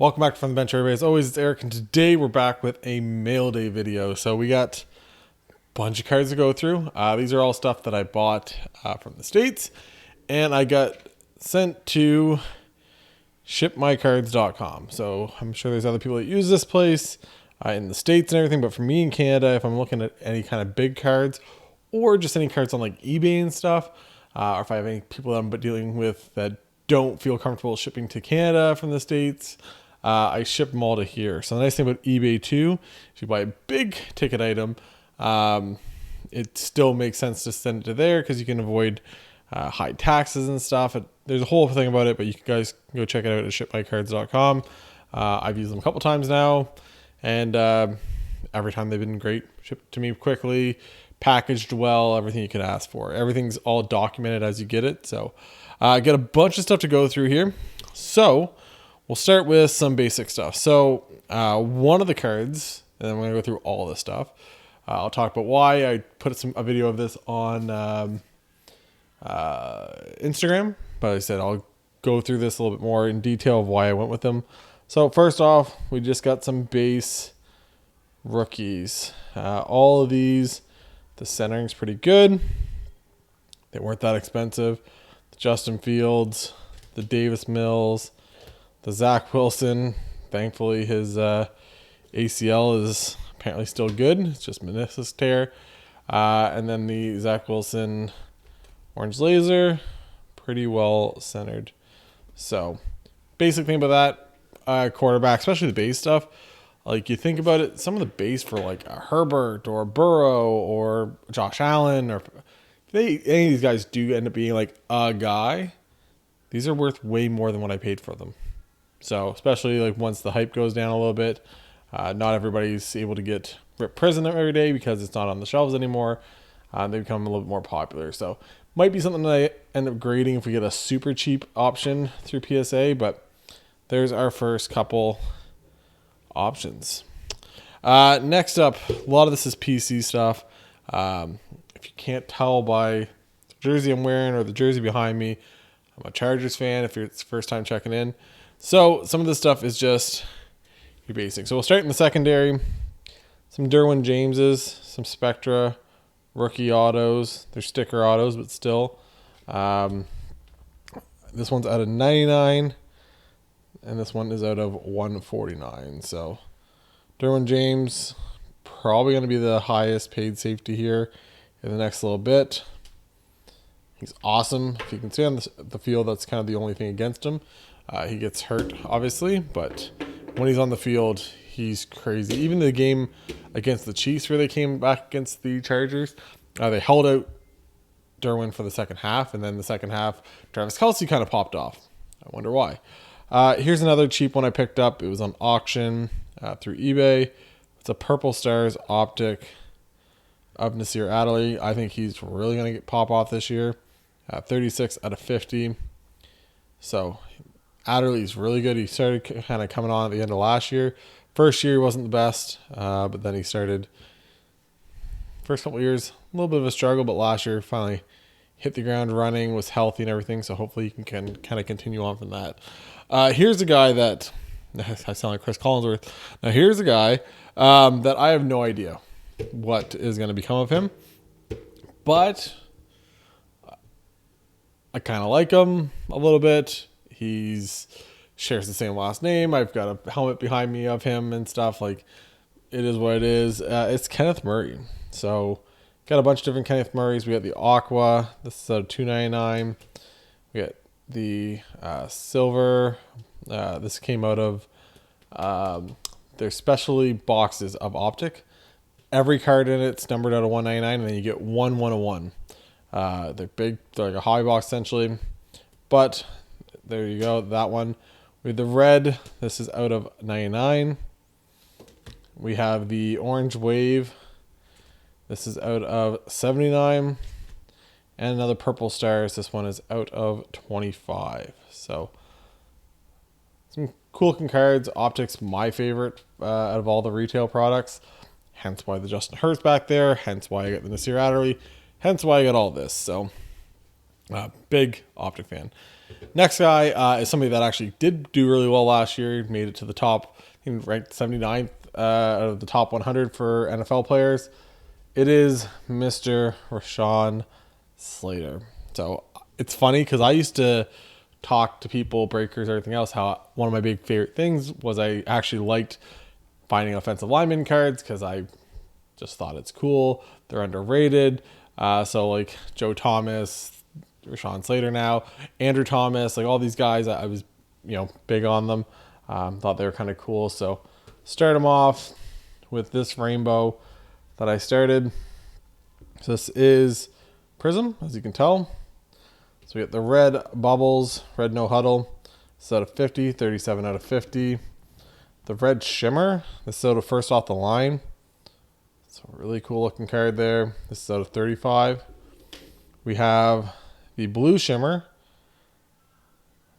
Welcome back from the bench, everybody. As always, it's Eric, and today we're back with a mail day video. So we got a bunch of cards to go through. These are all stuff that I bought from the States, and I got sent to shipmycards.com. So I'm sure there's other people that use this place in the States and everything, but for me in Canada, if I'm looking at any kind of big cards or just any cards on like eBay and stuff, or if I have any people that I'm dealing with that don't feel comfortable shipping to Canada from the States, I ship them all to here. So the nice thing about eBay too, if you buy a big ticket item, it still makes sense to send it to there because you can avoid high taxes and stuff. There's a whole thing about it, but you guys can go check it out at shipmycards.com. I've used them a couple times now, and every time they've been great. Shipped to me quickly, packaged well, everything you could ask for. Everything's all documented as you get it. So I got a bunch of stuff to go through here. So we'll start with some basic stuff. So one of the cards, and then we're going to go through all this stuff. I'll talk about why I put a video of this on Instagram, but like I said, I'll go through this a little bit more in detail of why I went with them. So first off, we just got some base rookies. All of these, the centering's pretty good. They weren't that expensive. The Justin Fields, the Davis Mills, the Zach Wilson. Thankfully, his ACL is apparently still good. It's just meniscus tear. And then the Zach Wilson orange laser, pretty well centered. So, basic thing about that quarterback, especially the base stuff. Like you think about it, some of the base for like a Herbert or a Burrow or Josh Allen, or if any of these guys do end up being like a guy, these are worth way more than what I paid for them. So especially like once the hype goes down a little bit, not everybody's able to get Rip Prison every day because it's not on the shelves anymore. They become a little bit more popular. So might be something that I end up grading if we get a super cheap option through PSA, but there's our first couple options. Next up, a lot of this is PC stuff. If you can't tell by the jersey I'm wearing or the jersey behind me, I'm a Chargers fan if it's the first time checking in. So some of this stuff is just your basic. So we'll start in the secondary. Some Derwin Jameses, some Spectra, rookie autos. They're sticker autos, but still. This one's out of 99. And this one is out of 149. So Derwin James, probably going to be the highest paid safety here in the next little bit. He's awesome. If you can stay on the field, that's kind of the only thing against him. He gets hurt, obviously, but when he's on the field, he's crazy. Even the game against the Chiefs where they came back against the Chargers, they held out Derwin for the second half, and then the second half, Travis Kelce kind of popped off. I wonder why. Here's another cheap one I picked up. It was on auction through eBay. It's a Purple Stars Optic of Nasir Adderley. I think he's really going to pop off this year. 36 out of 50. So Adderley's really good. He started kind of coming on at the end of last year. First year wasn't the best, but then he started. First couple years, a little bit of a struggle, but last year finally hit the ground running, was healthy and everything. So hopefully you can kind of continue on from that. Here's a guy that I sound like Chris Collinsworth. Now here's a guy that I have no idea what is going to become of him, but I kind of like him a little bit. He's shares the same last name. I've got a helmet behind me of him and stuff. Like, it is what it is. It's Kenneth Murray. So got a bunch of different Kenneth Murrays. We got the Aqua. This is a $2.99. We got the silver. This came out of their specialty boxes of Optic. Every card in it's numbered out of 199, and then you get 1/101. They're big. They're like a hobby box essentially. But there you go. That one. We have the red. This is out of 99. We have the orange wave. This is out of 79. And another purple stars. This one is out of 25. So some cool looking cards. Optic's my favorite out of all the retail products. Hence why the Justin Hurts back there. Hence why I got the Nasir Adderley. Hence why I got all this. So big Optic fan. Next guy is somebody that actually did do really well last year. Made it to the top, I think ranked 79th out of the top 100 for NFL players. It is Mr. Rashawn Slater. So it's funny because I used to talk to people, breakers, everything else, how one of my big favorite things was I actually liked finding offensive lineman cards because I just thought it's cool. They're underrated. So like Joe Thomas, Rashawn Slater now, Andrew Thomas, like all these guys, I was, big on them. Thought they were kind of cool. So start them off with this rainbow that I started. So this is Prism, as you can tell. So we get the red bubbles, red no huddle. This is out of 50, 37 out of 50. The red shimmer, this is out of first off the line. So really cool looking card there. This is out of 35. We have the blue shimmer.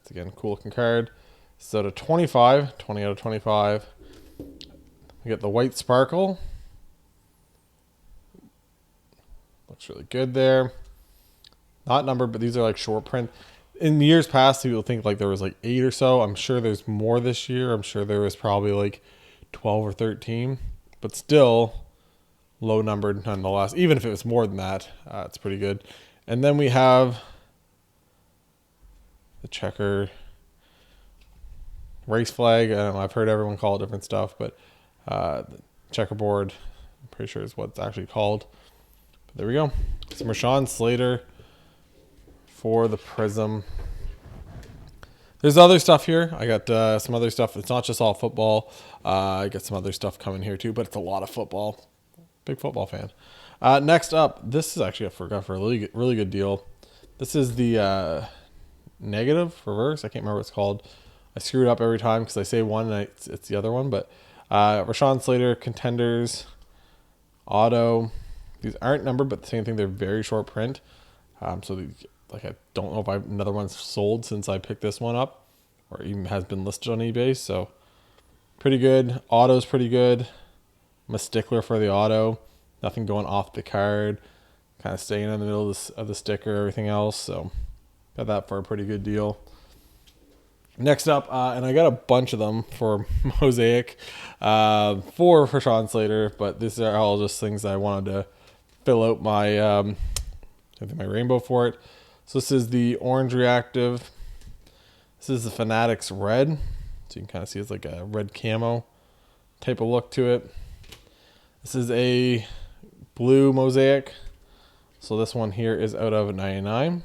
It's again, cool looking card. This is out of 25, 20 out of 25. We get the white sparkle. Looks really good there. Not numbered, but these are like short print. In years past, people think like there was like 8 or so. I'm sure there's more this year. I'm sure there was probably like 12 or 13, but still low numbered nonetheless. Even if it was more than that, it's pretty good. And then we have the checker race flag. I don't know, I've heard everyone call it different stuff, but the checkerboard, I'm pretty sure is what it's actually called. But there we go. Some Rashawn Slater for the Prism. There's other stuff here. I got some other stuff. It's not just all football. I got some other stuff coming here too, but it's a lot of football. Big football fan. Next up, this is actually for a really good deal. This is the negative reverse. I can't remember what it's called. I screw it up every time because I say one and it's the other one. But Rashawn Slater Contenders Auto. These aren't numbered, but the same thing. They're very short print. So I don't know if another one's sold since I picked this one up, or even has been listed on eBay. So pretty good. Auto's pretty good. I'm a stickler for the auto. Nothing going off the card. Kind of staying in the middle of the sticker, everything else. So got that for a pretty good deal. Next up, and I got a bunch of them for Mosaic for Rashawn Slater, but these are all just things that I wanted to fill out my rainbow for it. So this is the orange reactive. This is the Fanatics red. So you can kind of see it's like a red camo type of look to it. This is a blue Mosaic. So this one here is out of 99.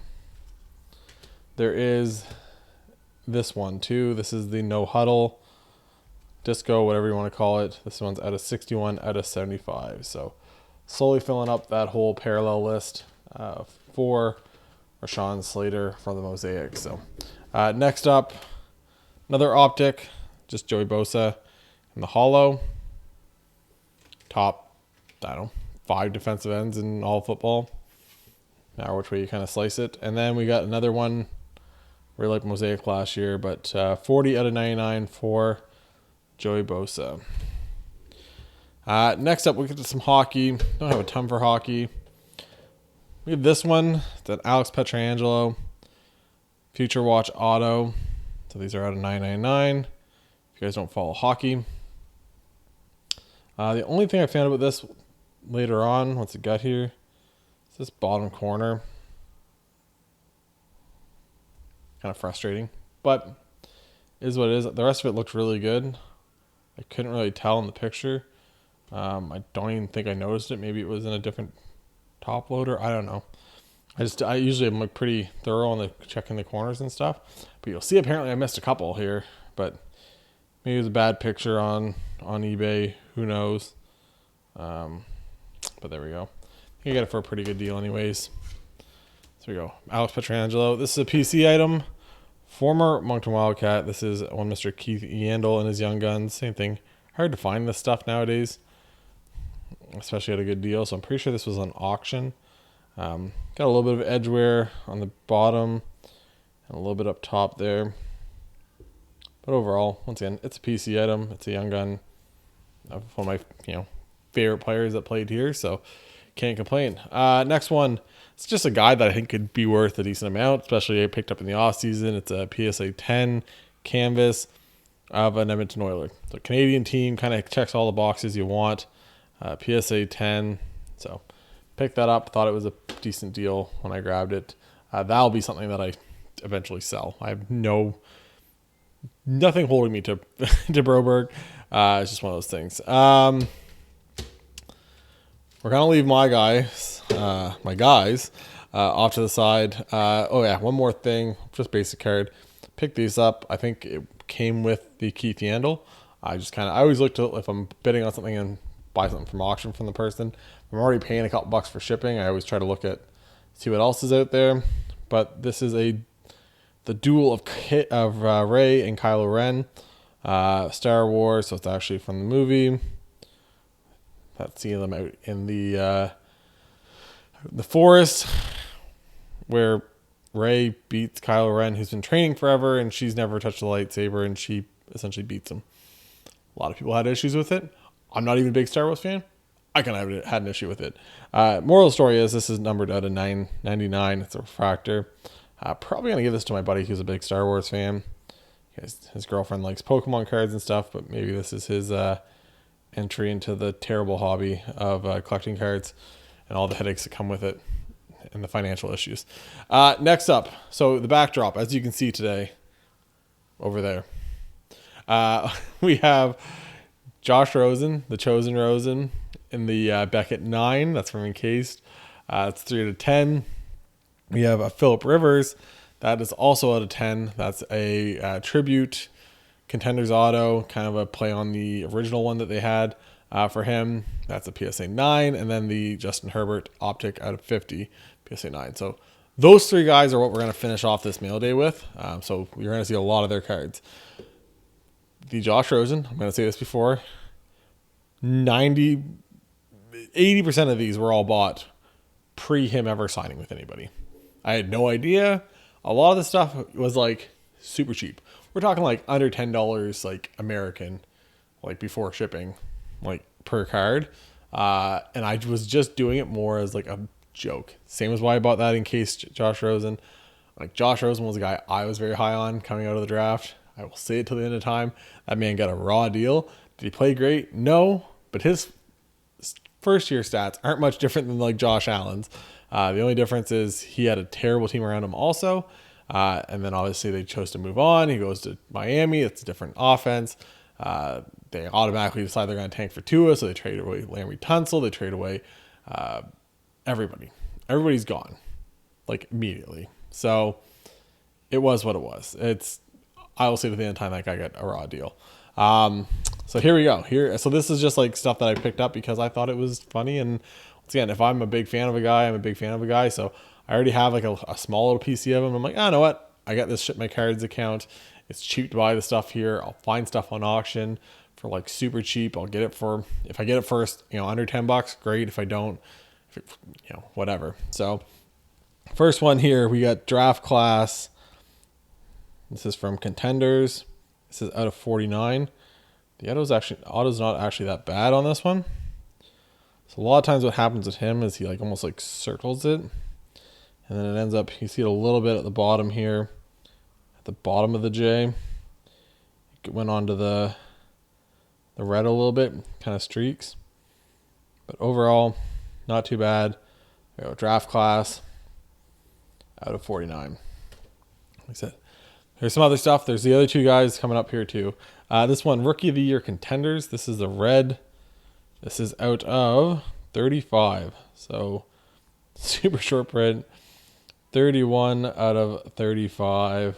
There is this one too. This is the no huddle disco, whatever you want to call it. This one's out of 61 out of 75. So slowly filling up that whole parallel list for Rashawn Slater for the Mosaic. So next up, another optic, just Joey Bosa in the hollow. Top, 5 defensive ends in all football. Now which way you kind of slice it. And then we got another one, really like Mosaic last year, but 40 out of 99 for Joey Bosa. Next up, we get to some hockey. Don't have a ton for hockey. We have this one, that Alex Pietrangelo Future Watch Auto. So these are out of 999. If you guys don't follow hockey. The only thing I found about this later on, once it got here, is this bottom corner. Kind of frustrating, but is what it is. The rest of it looks really good. I couldn't really tell in the picture. I don't even think I noticed it. Maybe it was in a different top loader. I don't know. I usually am like pretty thorough on the checking the corners and stuff, but you'll see apparently I missed a couple here, but maybe it was a bad picture on eBay. Who knows? But there we go. I think I got it for a pretty good deal anyways. So we go. Alex Pietrangelo. This is a PC item. Former Moncton Wildcat. This is one Mr. Keith Yandel and his Young Guns. Same thing. Hard to find this stuff nowadays, especially at a good deal. So I'm pretty sure this was on auction. Got a little bit of edge wear on the bottom and a little bit up top there. But overall, once again, it's a PC item. It's a Young Gun of one of my favorite players that played here. So can't complain. Next one. It's just a guy that I think could be worth a decent amount, especially I picked up in the off season. It's a PSA 10 canvas of an Edmonton Oilers. So Canadian team, kind of checks all the boxes you want. PSA 10. So picked that up. Thought it was a decent deal when I grabbed it. That'll be something that I eventually sell. I have nothing holding me to to Broberg. It's just one of those things. We're gonna leave my guys off to the side. Oh yeah, one more thing, just basic card. Pick these up. I think it came with the Keith Yandel. I always look to, if I'm bidding on something and buy something from auction from the person, if I'm already paying a couple bucks for shipping, I always try to see what else is out there. But this is the duel of Rey and Kylo Ren, Star Wars. So it's actually from the movie. That's seeing them out in the forest where Rey beats Kylo Ren, who's been training forever, and she's never touched a lightsaber, and she essentially beats him. A lot of people had issues with it. I'm not even a big Star Wars fan. I kind of had an issue with it. Moral of the story is this is numbered out of 999. It's a refractor. Probably going to give this to my buddy who's a big Star Wars fan. His girlfriend likes Pokemon cards and stuff, but maybe this is his entry into the terrible hobby of collecting cards and all the headaches that come with it and the financial issues. Next up, so the backdrop, as you can see today, over there, we have Josh Rosen, the Chosen Rosen, in the Beckett 9. That's from Encased. It's 3 out of 10. We have a Phillip Rivers. That is also out of 10. That's a tribute Contenders auto, kind of a play on the original one that they had for him. That's a PSA 9. And then the Justin Herbert optic out of 50, PSA 9. So those three guys are what we're going to finish off this mail day with. So you're going to see a lot of their cards. The Josh Rosen, I'm going to say this before, 80% of these were all bought pre him ever signing with anybody. I had no idea. A lot of the stuff was like super cheap. We're talking like under $10, like American, like before shipping, like per card. And I was just doing it more as like a joke. Same as why I bought that in case Josh Rosen. Like Josh Rosen was a guy I was very high on coming out of the draft. I will say it till the end of time. That man got a raw deal. Did he play great? No, but his first year stats aren't much different than like Josh Allen's. The only difference is he had a terrible team around him also. And then obviously they chose to move on. He goes to Miami. It's a different offense. They automatically decide they're going to tank for Tua, so they trade away Larry Tunsil. They trade away everybody. Everybody's gone, like immediately. So it was what it was. I will say to the end of time that guy got a raw deal. So here we go. So this is just like stuff that I picked up because I thought it was funny. And once again, if I'm a big fan of a guy, I'm a big fan of a guy. So I already have like a small little PC of them. I'm like, you know what? I got this Ship My Cards account. It's cheap to buy the stuff here. I'll find stuff on auction for like super cheap. I'll get it for, if I get it first, under $10, great. If I don't, whatever. So first one here, we got Draft Class. This is from Contenders. This is out of 49. The auto's not actually that bad on this one. So a lot of times what happens with him is he like almost like circles it. And then it ends up, you see it a little bit at the bottom here. At the bottom of the J. It went onto the red a little bit, kind of streaks. But overall, not too bad. We go Draft Class out of 49. Like I said, there's some other stuff. There's the other two guys coming up here too. This one, Rookie of the Year Contenders. This is the red. This is out of 35. So super short print. 31 out of 35.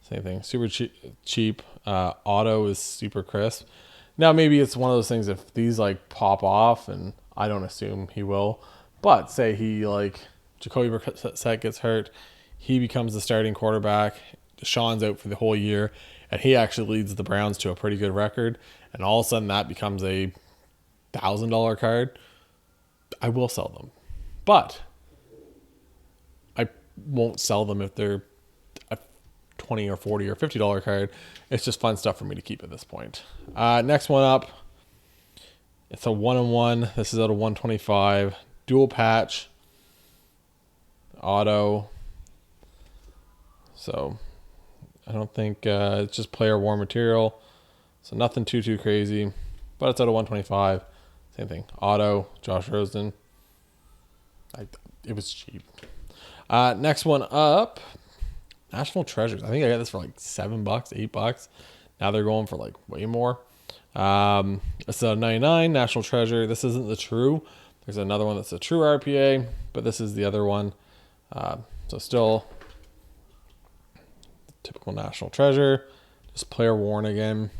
Same thing. Super cheap. Auto is super crisp. Now maybe it's one of those things if these like pop off, and I don't assume he will, but say he like Jacoby Brissett gets hurt, he becomes the starting quarterback. Deshaun's out for the whole year, and he actually leads the Browns to a pretty good record. And all of a sudden that becomes a $1,000 card. I will sell them, but I won't sell them if they're a $20 or $40 or $50 card. It's just fun stuff for me to keep at this point. Next one up, it's a 1-on-1. This is out of 125. Dual patch. auto. So I don't think it's just player worn material. So nothing too crazy, but it's out of 125. Same thing. Auto, Josh Rosen. It was cheap. Next one up, National Treasures. I think I got this for like $7, $8. Now they're going for like way more. It's a 99 National Treasure. This isn't the true. There's another one that's a true RPA, but this is the other one. So still typical National Treasure, just player worn again.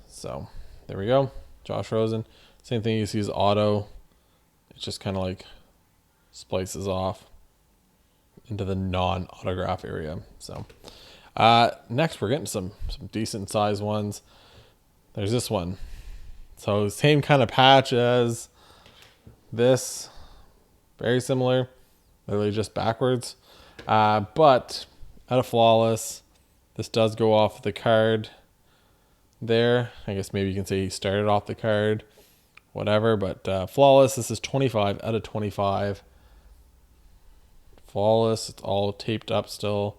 So there we go. Josh Rosen. Same thing you see is auto. It just kind of like splices off into the non-autograph area. So next we're getting some decent size ones. There's this one. So same kind of patch as this. Very similar. Literally just backwards. But out of flawless. This does go off the card there. I guess maybe you can say he started off the card. Whatever. But flawless. This is 25 out of 25. Flawless. It's all taped up still.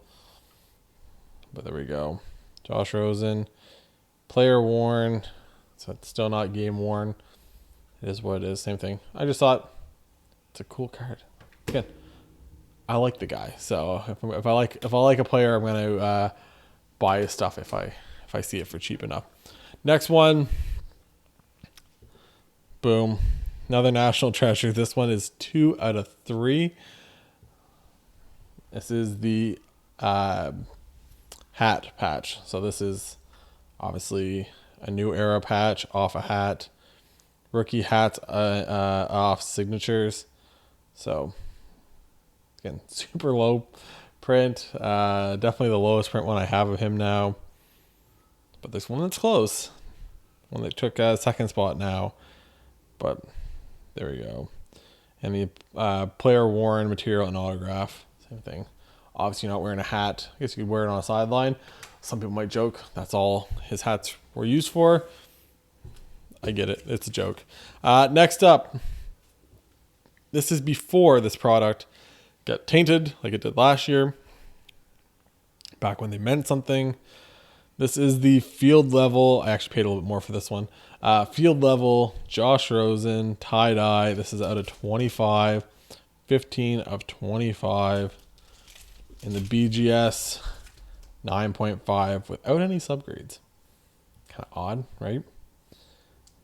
But there we go. Josh Rosen. Player worn. So it's still not game worn. It is what it is. Same thing. I just thought it's a cool card. Again, I like the guy. So if I like a player, I'm gonna buy his stuff if I see it for cheap enough. Next one. Boom. Another National Treasure. This one is 2 out of 3. This is the hat patch. So this is obviously a new era patch off a hat. Rookie hats off signatures. So again, super low print. Definitely the lowest print one I have of him now. But there's one that's close. One that took a second spot now. But there we go. And the player worn material and autograph. Same thing. Obviously you're not wearing a hat. I guess you could wear it on a sideline. Some people might joke that's all his hats were used for. I get it. It's a joke. Next up. This is before this product got tainted like it did last year. Back when they meant something. This is the field level. I actually paid a little bit more for this one. Field level, Josh Rosen, tie-dye. This is out of 25. 15 of 25. In the BGS, 9.5 without any subgrades. Kind of odd, right?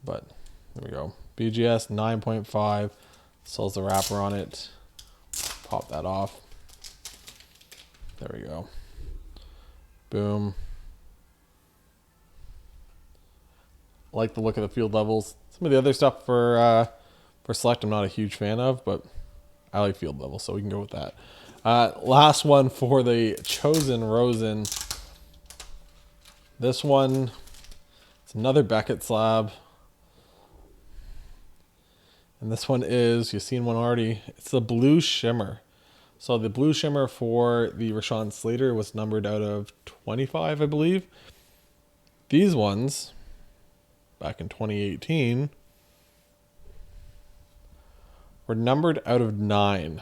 But there we go. BGS, 9.5. Still has the wrapper on it. Pop that off. There we go. Boom. Like the look of the field levels. Some of the other stuff for Select I'm not a huge fan of, but I like field levels, so we can go with that. Last one for the Chosen Rosen. This one, it's another Beckett slab. And this one is, you've seen one already, it's the Blue Shimmer. So the Blue Shimmer for the Rashawn Slater was numbered out of 25, I believe. These ones, back in 2018, were numbered out of 9.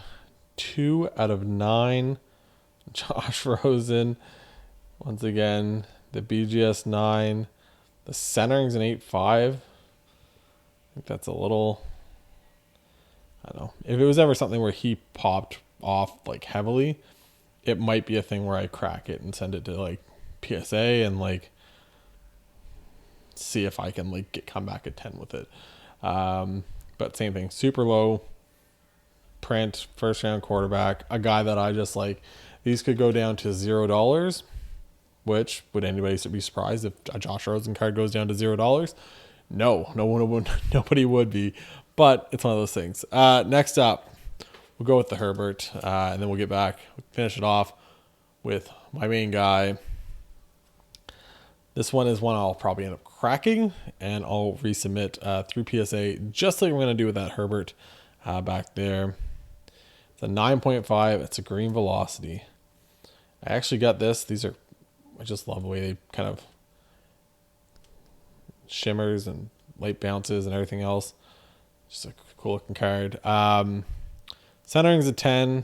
2 out of 9. Josh Rosen. Once again, the BGS 9. The centering's an 8.5. I think that's a little... I don't know. If it was ever something where he popped off like heavily, it might be a thing where I crack it and send it to like PSA and like see if I can like come back at 10 with it. But same thing, super low print, first round quarterback, a guy that I just like. These could go down to $0, which would anybody be surprised if a Josh Rosen card goes down to $0? No one would, nobody would be. But it's one of those things. Next up, we'll go with the Herbert, and then we'll get back, finish it off with my main guy. This one is one I'll probably end up cracking, and I'll resubmit through PSA, just like we're going to do with that Herbert back there. It's a 9.5. It's a green velocity. I actually got this. I just love the way they kind of shimmers and light bounces and everything else. Just a cool looking card. Centering's a 10.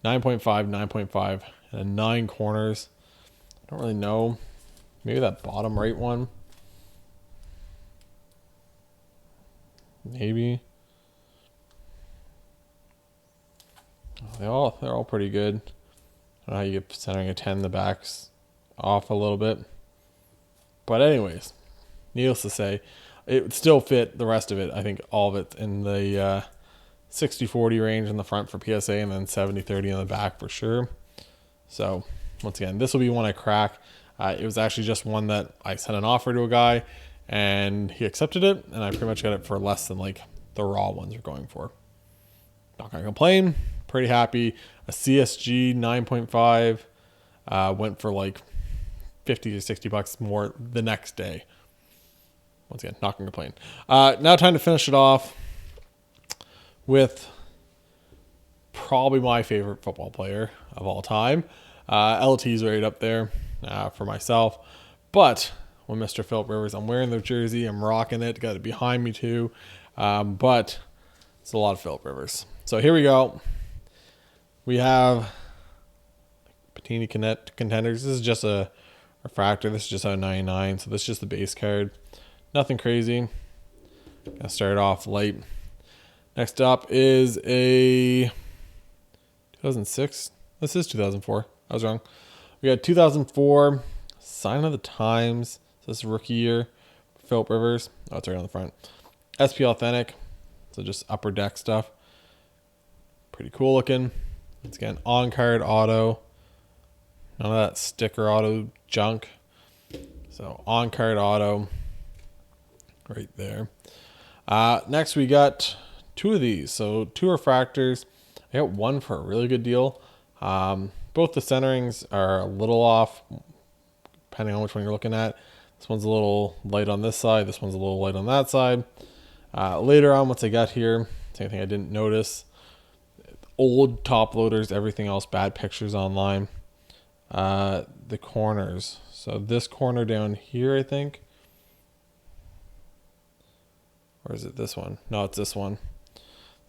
9.5, 9.5, and 9 corners. I don't really know. Maybe that bottom right one. Maybe. Oh, they're all pretty good. I don't know how you get centering a 10. The back's off a little bit. But anyways, needless to say, it would still fit the rest of it. I think all of it in the 60-40 range in the front for PSA, and then 70-30 in the back for sure. So once again, this will be one I crack. It was actually just one that I sent an offer to a guy, and he accepted it, and I pretty much got it for less than like the raw ones are going for. Not gonna complain. Pretty happy. A CSG 9.5 went for like 50 to 60 bucks more the next day. Once again, not gonna complain. Now time to finish it off with probably my favorite football player of all time. LT's right up there for myself. But when Mr. Philip Rivers, I'm wearing the jersey, I'm rocking it, got it behind me too. But it's a lot of Philip Rivers. So here we go. We have Panini Contenders. This is just a refractor. This is just a 99. So this is just the base card. Nothing crazy. Gonna start off light. Next up is a 2006. This is 2004. I was wrong. We got 2004 Sign of the Times. So this is rookie year. Philip Rivers. Oh, it's right on the front. SP Authentic. So just upper deck stuff. Pretty cool looking. Once again, on-card auto. None of that sticker auto junk. So on-card auto. Right there. Next we got 2 of these. So 2 refractors. I got one for a really good deal. Both the centerings are a little off, depending on which one you're looking at. This one's a little light on this side. This one's a little light on that side. Later on, once I got here, same thing I didn't notice. Old top loaders, everything else, bad pictures online. The corners. So this corner down here, I think. Or is it this one? No, it's this one.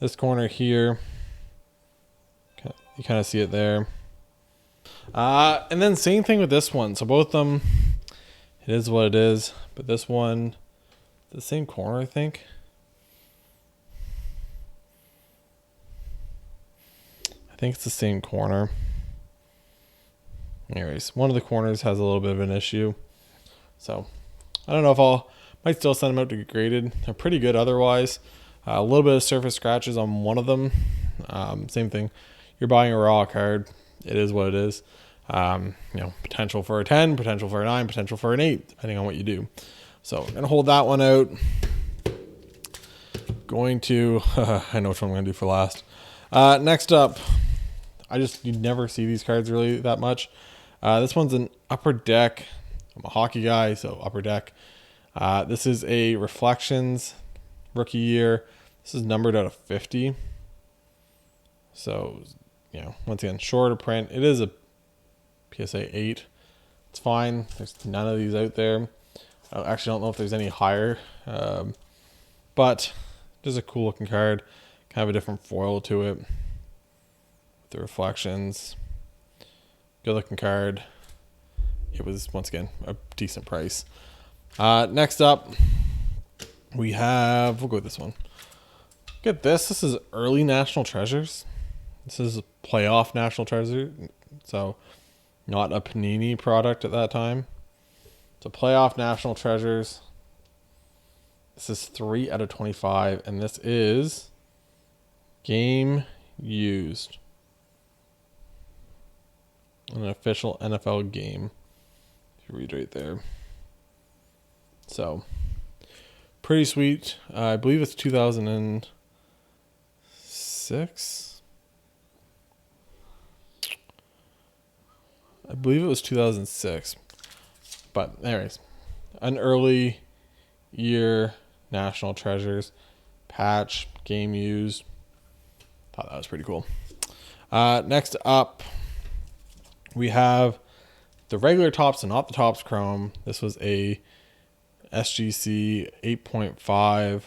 This corner here. You kind of see it there. And then same thing with this one. So both of them, it is what it is. But this one, the same corner, I think. I think it's the same corner. Anyways, one of the corners has a little bit of an issue. So I don't know if might still send them out to get graded. They're pretty good otherwise. A little bit of surface scratches on one of them. Same thing. You're buying a raw card. It is what it is. Potential for a 10, potential for a 9, potential for an 8, depending on what you do. So I'm going to hold that one out. Going to, I know which one I'm going to do for last. Next up, you never see these cards really that much. This one's an upper deck. I'm a hockey guy, so upper deck. This is a Reflections rookie year. This is numbered out of 50. So, once again, shorter print. It is a PSA 8. It's fine. There's none of these out there. I actually don't know if there's any higher. But just a cool looking card. Kind of a different foil to it. The Reflections. Good looking card. It was, once again, a decent price. Next up, we'll go with this one. Get this. This is early National Treasures. This is a playoff National Treasure. So not a Panini product at that time. It's a playoff National Treasures. This is 3 out of 25. And this is game used. An official NFL game. If you read right there. So, pretty sweet. I believe it's 2006. I believe it was 2006. But anyways, an early year National Treasures patch, game used. Thought that was pretty cool. Next up, we have the regular Topps and not the Topps Chrome. This was a SGC 8.5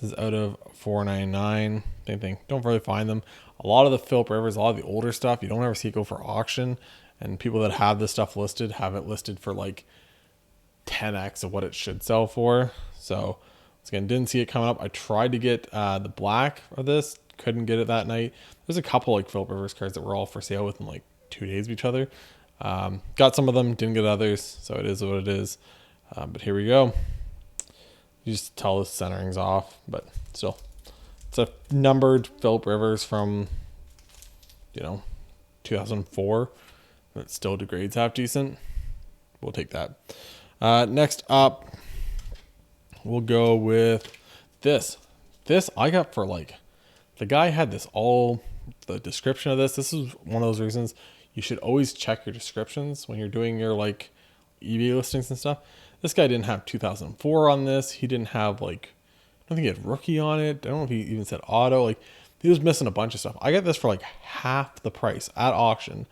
This is out of 499. Same thing. Don't really find them. A lot of the Philip Rivers, a lot of the older stuff, you don't ever see it go for auction. And people that have this stuff listed have it listed for like 10x of what it should sell for. So once again, didn't see it coming up. I tried to get the black of this, couldn't get it that night. There's a couple like Philip Rivers cards that were all for sale within like 2 days of each other. Got some of them, didn't get others, so it is what it is. But here we go. You just tell the centering's off, but still, it's a numbered Philip Rivers from 2004. But it still degrades half decent. We'll take that. Next up, we'll go with this. This I got for like, the guy had this all, the description of this. This is one of those reasons you should always check your descriptions when you're doing your like eBay listings and stuff. This guy didn't have 2004 on this. He didn't have like, I don't think he had rookie on it. I don't know if he even said auto. Like he was missing a bunch of stuff. I got this for like half the price at auction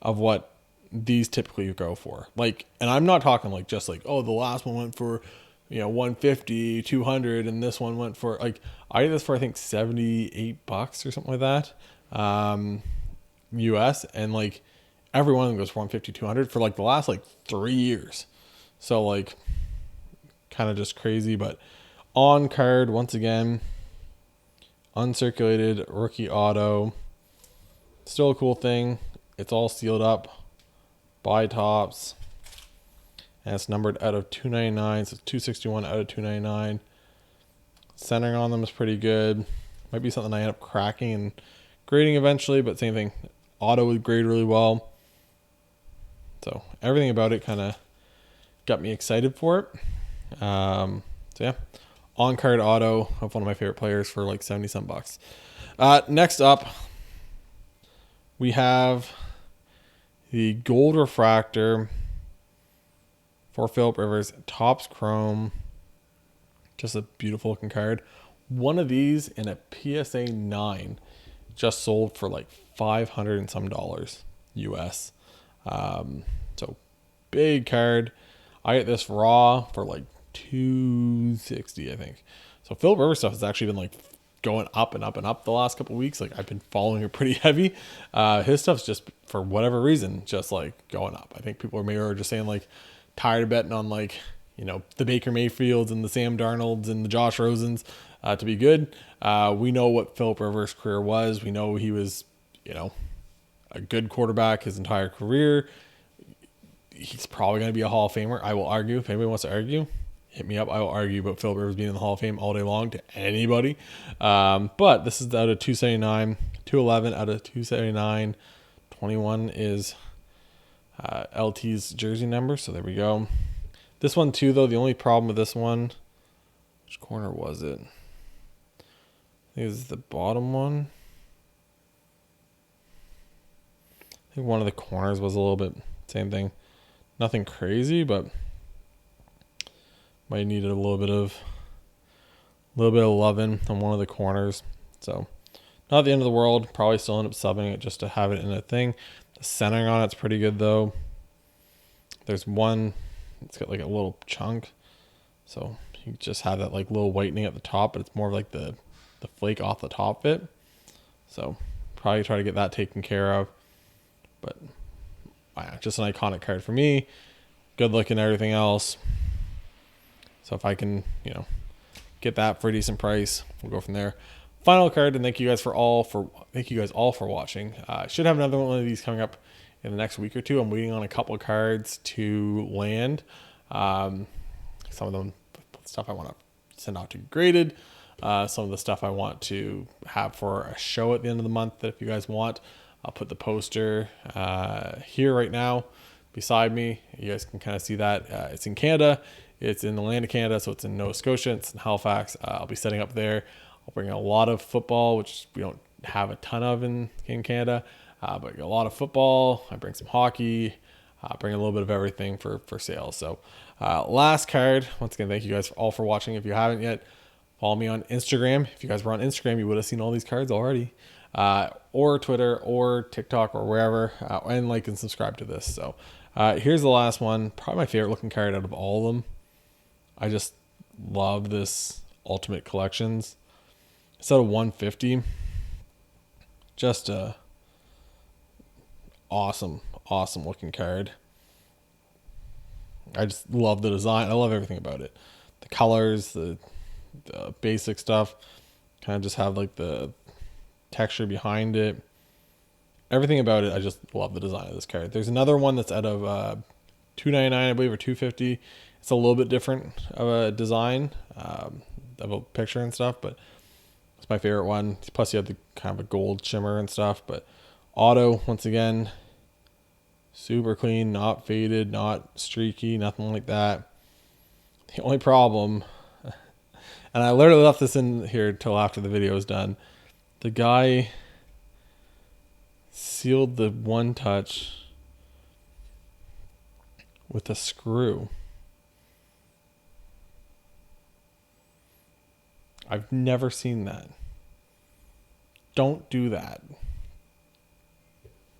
of what these typically go for. Like, and I'm not talking like just like, oh, the last one went for, 150, 200, and this one went for like, I got this for I think $78 or something like that. US, and like every one of them goes for 150, 200 for like the last like 3 years. So like kind of just crazy, but on card once again, uncirculated rookie auto, still a cool thing. It's all sealed up by tops, and it's numbered out of 299, so 261 out of 299. Centering on them is pretty good. Might be something I end up cracking and grading eventually, but same thing. Auto would grade really well. So everything about it kind of got me excited for it. So yeah, on card auto of one of my favorite players for like 70 some bucks. Next up, we have the gold refractor for Philip Rivers, Topps Chrome. Just a beautiful looking card. One of these in a PSA 9 just sold for like $500 and some US. So big card. I get this raw for like $260, I think. So Philip Rivers stuff has actually been like going up and up and up the last couple of weeks. Like I've been following it pretty heavy. His stuff's just for whatever reason just like going up. I think people are just saying like tired of betting on like the Baker Mayfields and the Sam Darnolds and the Josh Rosens to be good. We know what Philip Rivers' career was. We know he was a good quarterback his entire career. He's probably going to be a Hall of Famer. I will argue. If anybody wants to argue, hit me up. I will argue about Philip Rivers being in the Hall of Fame all day long to anybody. But this is out of 279, 211 out of 279. 21 is LT's jersey number. So there we go. This one too, though, the only problem with this one, which corner was it? I think it was the bottom one. I think one of the corners was a little bit same thing. Nothing crazy, but might need a little bit of loving on one of the corners. So not the end of the world. Probably still end up subbing it just to have it in a thing. The centering on it's pretty good though. There's one, it's got like a little chunk. So you just have that like little whitening at the top, but it's more like the flake off the top bit. So probably try to get that taken care of. But just an iconic card for me. Good looking, everything else. So if I can, get that for a decent price, we'll go from there. Final card, and thank you guys all for watching. I should have another one of these coming up in the next week or two. I'm waiting on a couple of cards to land. Some of them stuff I want to send out to graded. Some of the stuff I want to have for a show at the end of the month that if you guys want, I'll put the poster here right now beside me. You guys can kind of see that. It's in Canada. It's in the land of Canada, so it's in Nova Scotia. It's in Halifax. I'll be setting up there. I'll bring a lot of football, which we don't have a ton of in Canada, but a lot of football. I bring some hockey. Bring a little bit of everything for sale. So last card. Once again, thank you guys all for watching. If you haven't yet, follow me on Instagram. If you guys were on Instagram, you would have seen all these cards already. Or Twitter or TikTok or wherever, and like and subscribe to this. So here's the last one. Probably my favorite looking card out of all of them. I just love this Ultimate Collections. Instead of 150. Just a awesome looking card. I just love the design. I love everything about it. The colors, the basic stuff. Kind of just have like the texture behind it. Everything about it, I just love the design of this card. There's another one that's out of $2.99, I believe, or $2.50. It's a little bit different of a design, of a picture and stuff, but it's my favorite one. Plus, you have the kind of a gold shimmer and stuff. But auto, once again, super clean, not faded, not streaky, nothing like that. The only problem, and I literally left this in here till after the video was done, the guy sealed the one touch with a screw. I've never seen that. Don't do that.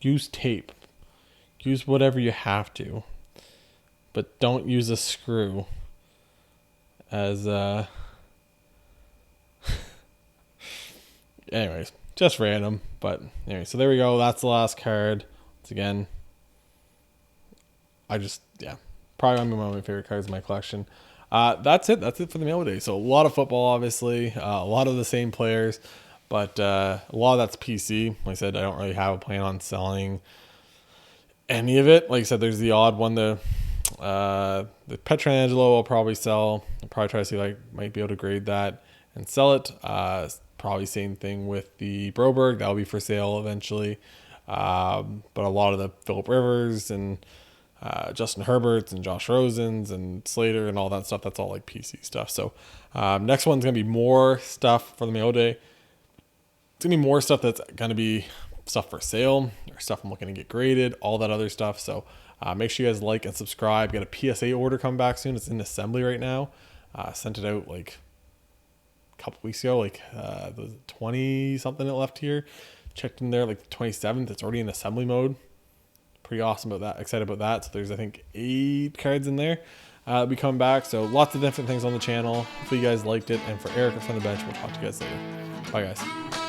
Use tape. Use whatever you have to. But don't use a screw as anyways, just random. But anyway, so there we go. That's the last card. Once again, probably one of my favorite cards in my collection. That's it. That's it for the mail day. So a lot of football, obviously, a lot of the same players, but a lot of that's PC. Like I said, I don't really have a plan on selling any of it. Like I said, there's the odd one. The Petrangelo I'll probably sell. I'll probably try to see if I might be able to grade that and sell it. Probably same thing with the Broberg. That'll be for sale eventually. But a lot of the Phillip Rivers and Justin Herberts and Josh Rosens and Slater and all that stuff, that's all like PC stuff. So next one's going to be more stuff for the mail day. It's going to be more stuff that's going to be stuff for sale or stuff I'm looking to get graded, all that other stuff. So make sure you guys like and subscribe. Got a PSA order coming back soon. It's in assembly right now. Sent it out like a couple weeks ago, like the 20 something it left here. Checked in there like the 27th. It's already in assembly mode. Pretty awesome about that. Excited about that. So there's, I think, 8 cards in there. We come back. So lots of different things on the channel. Hopefully you guys liked it. And for Eric from the bench, we'll talk to you guys later. Bye, guys.